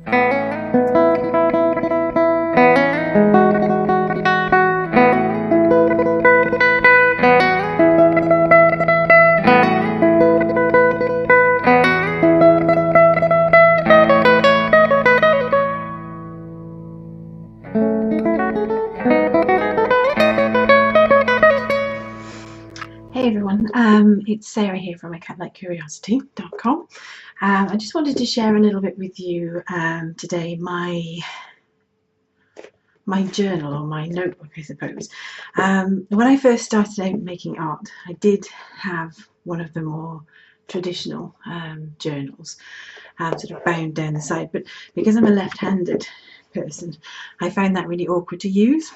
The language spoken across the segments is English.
Hey everyone, it's Sarah here from acatlikecuriosity.com. I just wanted to share a little bit with you today my journal, or my notebook I suppose. When I first started out making art, I did have one of the more traditional journals, sort of bound down the side, but because I'm a left-handed person, I found that really awkward to use.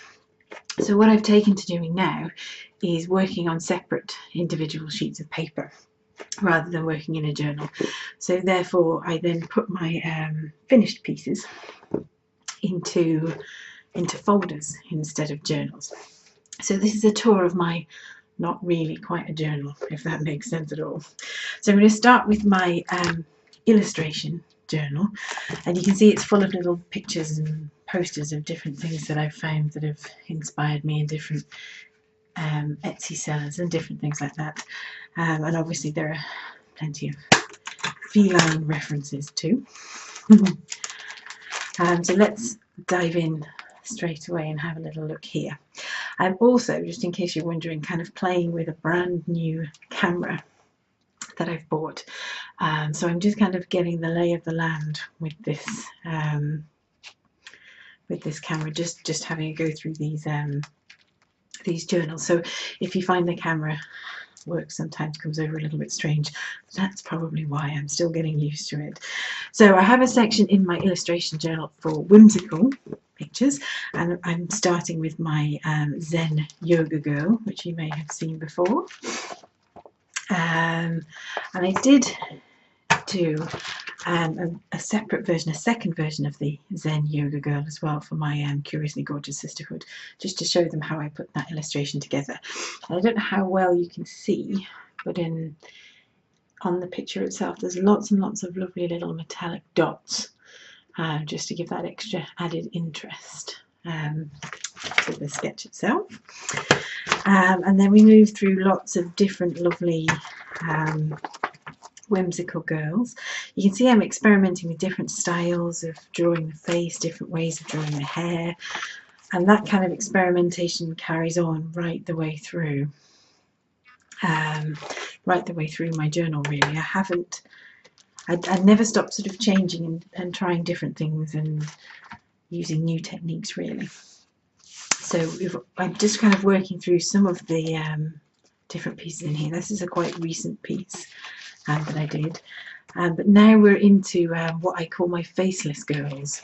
So what I've taken to doing now is working on separate individual sheets of paper rather than working in a journal. So therefore I then put my finished pieces into folders instead of journals. So this is a tour of my not really quite a journal, if that makes sense at all. So I'm going to start with my illustration journal, and you can see it's full of little pictures and posters of different things that I've found that have inspired me in different Etsy sellers and different things like that. And obviously there are plenty of feline references too. So let's dive in straight away and have a little look here. I'm also, just in case you're wondering, kind of playing with a brand new camera that I've bought. So I'm just kind of getting the lay of the land with this camera, just having a go through these journals. So if you find the camera work sometimes comes over a little bit strange, that's probably why. I'm still getting used to it. So I have a section in my illustration journal for whimsical pictures, and I'm starting with my Zen Yoga Girl, which you may have seen before. And I did do a separate version, a second version of the Zen Yoga Girl as well for my Curiously Gorgeous Sisterhood, just to show them how I put that illustration together. And I don't know how well you can see, but on the picture itself there's lots and lots of lovely little metallic dots, just to give that extra added interest to the sketch itself. And then we move through lots of different lovely whimsical girls. You can see I'm experimenting with different styles of drawing the face, different ways of drawing the hair, and that kind of experimentation carries on right the way through my journal, really. I never stop sort of changing and trying different things and using new techniques, really. So I'm just kind of working through some of the different pieces in here. This is a quite recent piece that I did, but now we're into what I call my faceless girls,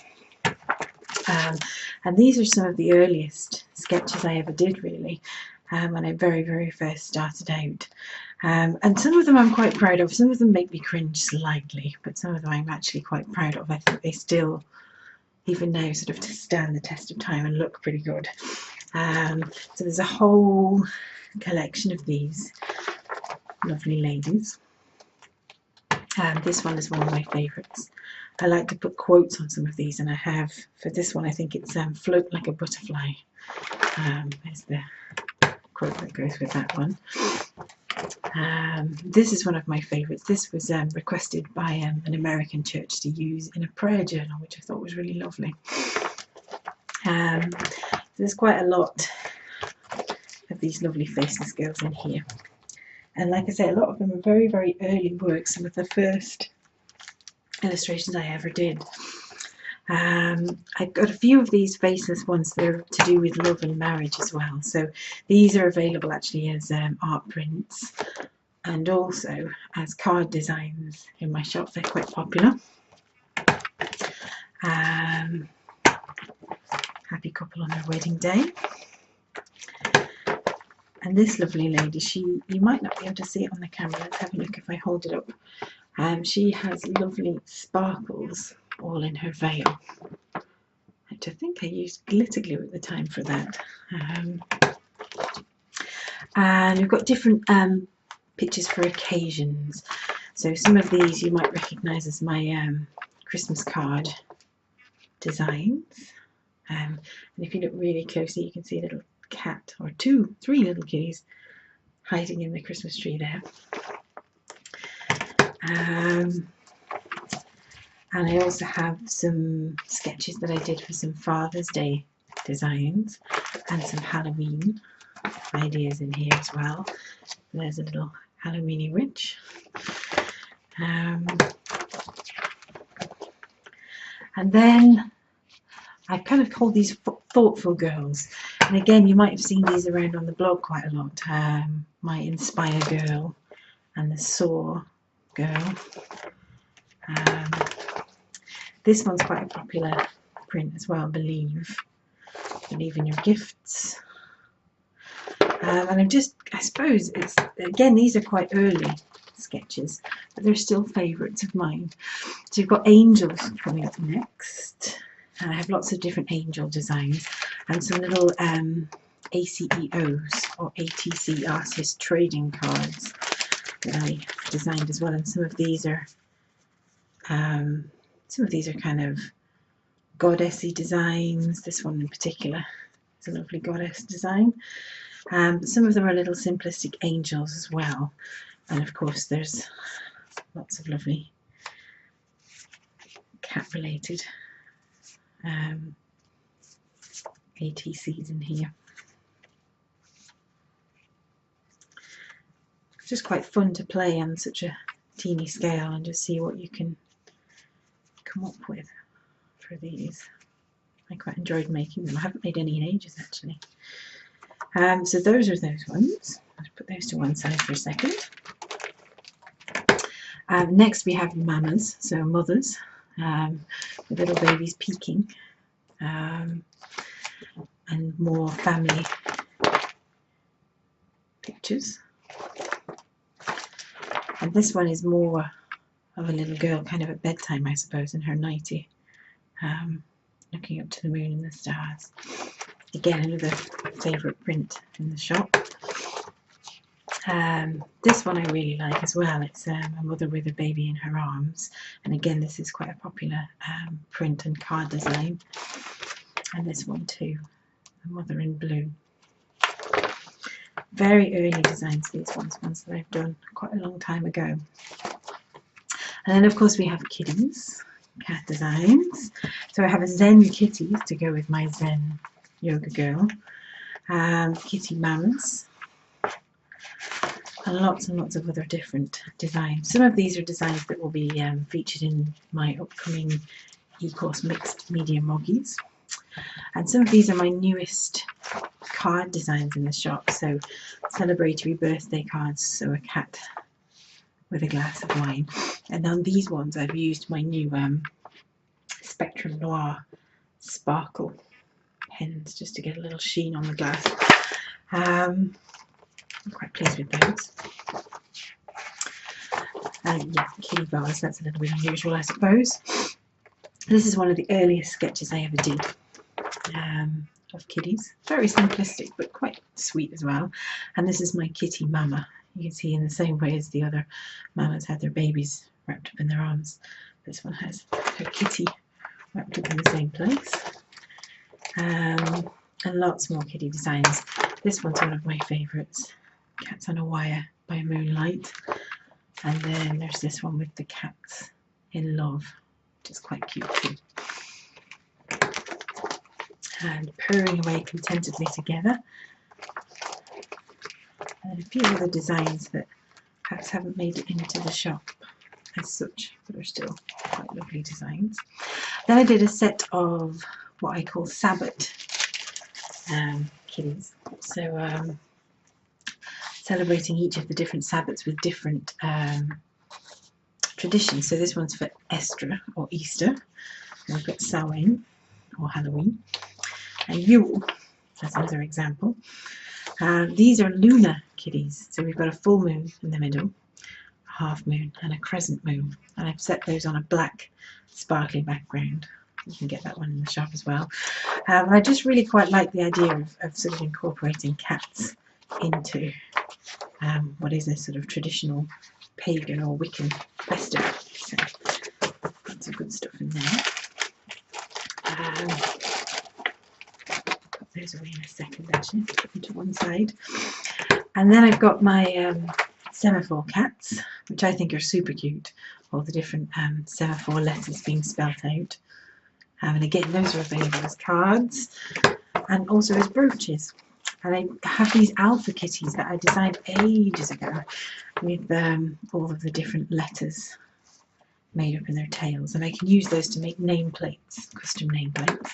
and these are some of the earliest sketches I ever did, really, when I very first started out, and some of them I'm quite proud of. Some of them make me cringe slightly, but some of them I'm actually quite proud of. I think they still, even now, sort of stand the test of time and look pretty good. So there's a whole collection of these lovely ladies. This one is one of my favourites. I like to put quotes on some of these, and I have, for this one, I think it's float like a butterfly. There's the quote that goes with that one. This is one of my favourites. This was requested by an American church to use in a prayer journal, which I thought was really lovely. There's quite a lot of these lovely faceless girls in here. And like I say, a lot of them are very early work, some of the first illustrations I ever did. I've got a few of these faceless ones that are to do with love and marriage as well. So these are available actually as art prints and also as card designs in my shop. They're quite popular. Happy couple on their wedding day. And this lovely lady, you might not be able to see it on the camera. Let's have a look if I hold it up. She has lovely sparkles all in her veil. I think I used glitter glue at the time for that. And we've got different pictures for occasions. So some of these you might recognise as my Christmas card designs. And if you look really closely, you can see a little cat, or three little kitties hiding in the Christmas tree there. And I also have some sketches that I did for some Father's Day designs and some Halloween ideas in here as well. There's a little Halloweeny witch. And then I've kind of called these thoughtful girls. And again, you might have seen these around on the blog quite a lot. My Inspire girl and the Soar girl. This one's quite a popular print as well, Believe in Your Gifts. And I suppose again, these are quite early sketches, but they're still favourites of mine. So you've got angels coming up next. And I have lots of different angel designs and some little ACEOs or ATC artist trading cards that I designed as well. And some of these are kind of goddessy designs. This one in particular is a lovely goddess design. But some of them are little simplistic angels as well. And of course there's lots of lovely cat related ATCs in here. It's just quite fun to play on such a teeny scale and just see what you can come up with for these. I quite enjoyed making them. I haven't made any in ages actually. So those are those ones. I'll put those to one side for a second. Next we have mamas, so mothers, with little babies peeking, and more family pictures. And this one is more of a little girl kind of at bedtime, I suppose, in her nightie, looking up to the moon and the stars. Again, another favourite print in the shop. This one I really like as well. It's a mother with a baby in her arms, and again this is quite a popular print and card design. And this one too, a mother in blue. Very early designs, these ones that I've done quite a long time ago. And then of course we have kitties, cat designs. So I have a Zen kitty to go with my Zen yoga girl, kitty mamas, and lots of other different designs. Some of these are designs that will be featured in my upcoming e-course Mixed Media Moggies. And some of these are my newest card designs in the shop. So celebratory birthday cards, so a cat with a glass of wine. And on these ones I've used my new Spectrum Noir sparkle pens just to get a little sheen on the glass. I'm quite pleased with those. Yeah, kitty bars, that's a little bit unusual I suppose. This is one of the earliest sketches I ever did of kitties. Very simplistic but quite sweet as well. And this is my kitty mama. You can see in the same way as the other mamas had their babies wrapped up in their arms, this one has her kitty wrapped up in the same place. And lots more kitty designs. This one's one of my favourites, Cats on a Wire by Moonlight. And then there's this one with the cats in love, which is quite cute too. And purring away contentedly together. And a few other designs that perhaps haven't made it into the shop as such, but are still quite lovely designs. Then I did a set of what I call Sabbat kitties. So celebrating each of the different Sabbats with different traditions. So this one's for Estra or Easter. And we've got Samhain or Halloween. And Yule, that's another example. These are lunar kitties. So we've got a full moon in the middle, a half moon and a crescent moon. And I've set those on a black sparkly background. You can get that one in the shop as well. I just really quite like the idea of sort of incorporating cats into what is a sort of traditional pagan or Wiccan festival. So lots of good stuff in there. those away in a second, actually. Put them to one side. And then I've got my semaphore cats, which I think are super cute. All the different semaphore letters being spelt out. And again, those are available as cards and also as brooches. And I have these alpha kitties that I designed ages ago with all of the different letters made up in their tails. And I can use those to make nameplates, custom nameplates.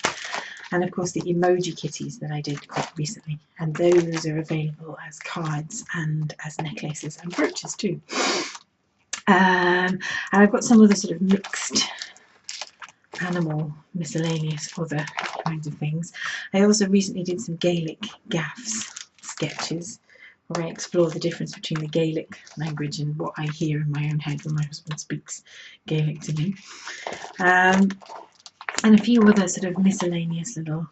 And of course the emoji kitties that I did quite recently. And those are available as cards and as necklaces and brooches too. And I've got some other sort of mixed animal miscellaneous other kinds of things. I also recently did some Gaelic gaffs sketches where I explore the difference between the Gaelic language and what I hear in my own head when my husband speaks Gaelic to me. And a few other sort of miscellaneous little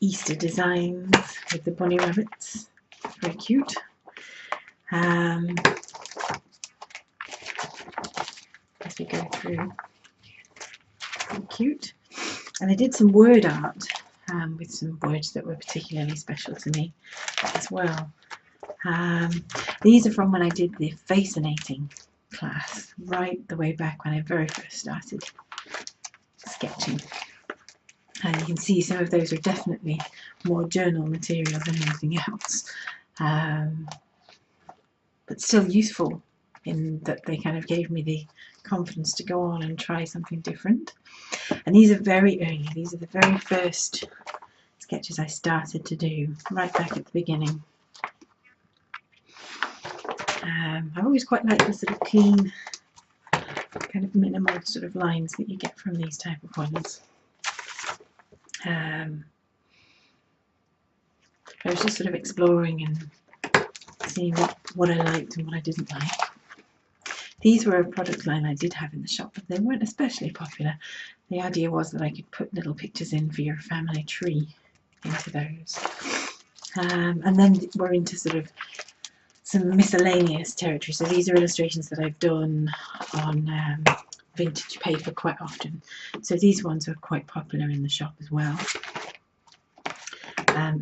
Easter designs with the bunny rabbits. Very cute. As we go through. Cute. And I did some word art with some words that were particularly special to me as well. These are from when I did the Fascinating class, right the way back when I very first started sketching. And you can see some of those are definitely more journal material than anything else, but still useful in that they kind of gave me the confidence to go on and try something different. And these are very early. These are the very first sketches I started to do right back at the beginning. I've always quite liked the sort of clean, kind of minimal sort of lines that you get from these type of ones. I was just sort of exploring and seeing what I liked and what I didn't like. These were a product line I did have in the shop, but they weren't especially popular. The idea was that I could put little pictures in for your family tree into those. And then we're into sort of some miscellaneous territory. So these are illustrations that I've done on vintage paper quite often. So these ones are quite popular in the shop as well.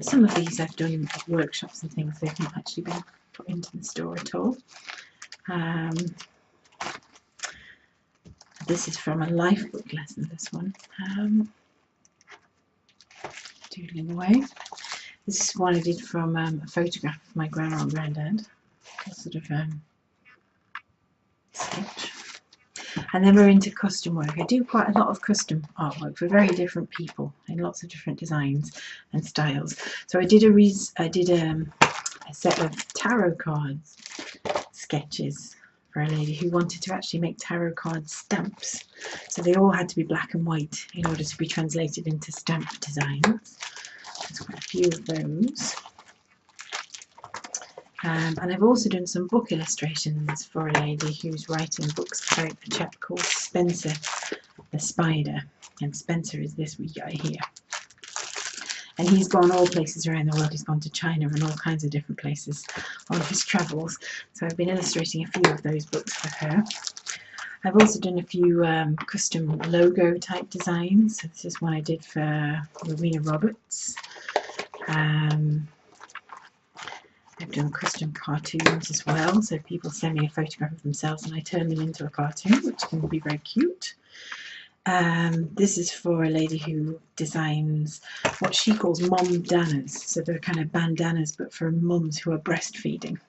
Some of these I've done at workshops and things. They've not actually been put into the store at all. This is from a life book lesson, this one. Doodling away. This is one I did from a photograph of my grandma and granddad. A sort of sketch. And then we're into custom work. I do quite a lot of custom artwork for very different people in lots of different designs and styles. So I did a set of tarot cards sketches for a lady who wanted to actually make tarot card stamps. So they all had to be black and white in order to be translated into stamp designs. There's quite a few of those. And I've also done some book illustrations for a lady who's writing books about a chap called Spencer the Spider. And Spencer is this wee guy here. And he's gone all places around the world. He's gone to China and all kinds of different places on his travels. So I've been illustrating a few of those books for her. I've also done a few custom logo type designs. So this is one I did for Rowena Roberts. I've done custom cartoons as well. So people send me a photograph of themselves and I turn them into a cartoon, which can be very cute. This is for a lady who designs what she calls mom-danas. So they're kind of bandanas, but for mums who are breastfeeding.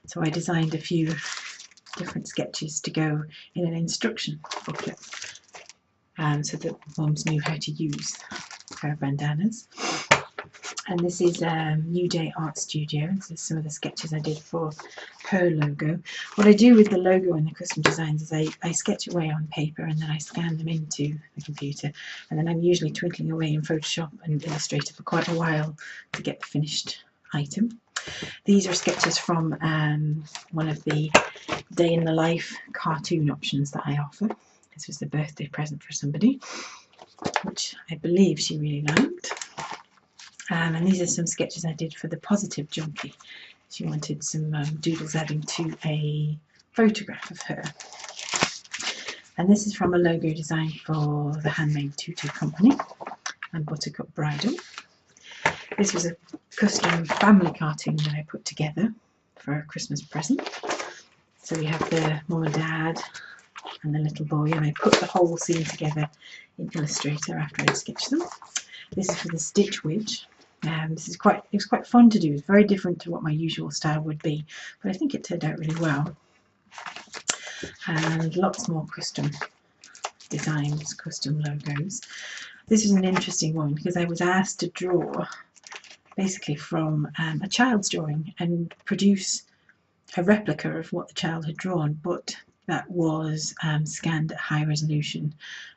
So I designed a few different sketches to go in an instruction booklet, so that mums knew how to use her bandanas. And this is New Day Art Studio. This is some of the sketches I did for her logo. What I do with the logo and the custom designs is I sketch away on paper and then I scan them into the computer. And then I'm usually twinkling away in Photoshop and Illustrator for quite a while to get the finished item. These are sketches from one of the day in the life cartoon options that I offer. This was a birthday present for somebody, which I believe she really liked. And these are some sketches I did for the Positive Junkie. She wanted some doodles adding to a photograph of her. And this is from a logo design for the Handmade Tutu Company and Buttercup Bridal. This was a custom family cartoon that I put together for a Christmas present. So we have the mum and dad and the little boy, and I put the whole scene together in Illustrator after I'd sketched them. This is for the Stitch Witch. It was quite fun to do. It's very different to what my usual style would be, but I think it turned out really well. And lots more custom designs, custom logos. This is an interesting one because I was asked to draw basically from a child's drawing and produce a replica of what the child had drawn, but that was scanned at high resolution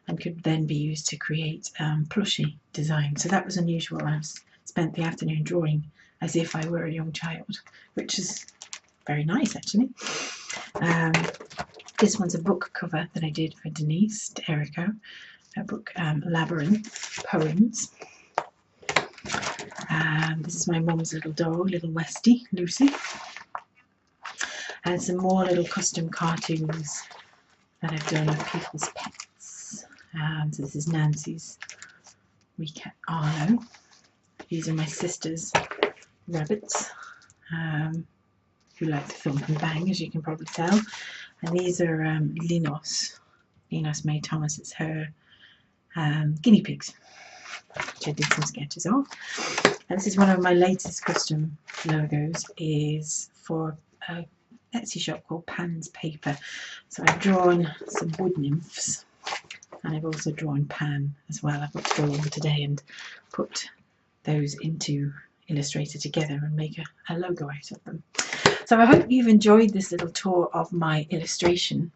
and could then be used to create plushie design. So that was unusual. I spent the afternoon drawing as if I were a young child, which is very nice actually. This one's a book cover that I did for Denise D'Errico, her book Labyrinth Poems. This is my mum's little dog, little Westie, Lucy. And some more little custom cartoons that I've done of people's pets. So this is Nancy's wee cat Arlo. These are my sister's rabbits, who like to thump and bang, as you can probably tell. And these are Linos May Thomas. It's her guinea pigs, which I did some sketches of. And this is one of my latest custom logos, is for a Etsy shop called Pan's Paper. So I've drawn some wood nymphs, and I've also drawn Pan as well. I've got to go over today and put those into Illustrator together and make a logo out of them. So I hope you've enjoyed this little tour of my illustration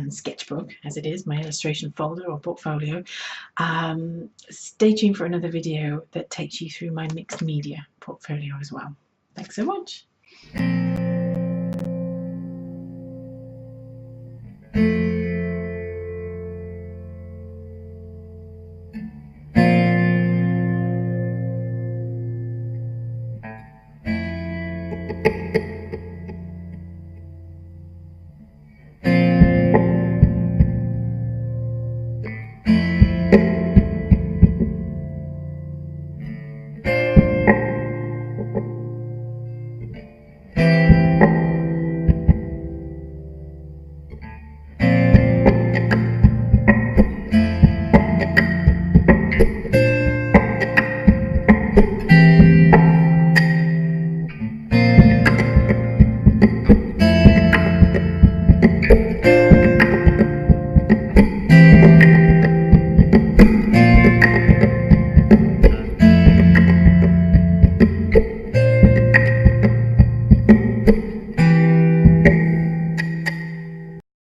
sketchbook, as it is, my illustration folder or portfolio. Stay tuned for another video that takes you through my mixed media portfolio as well. Thanks so much.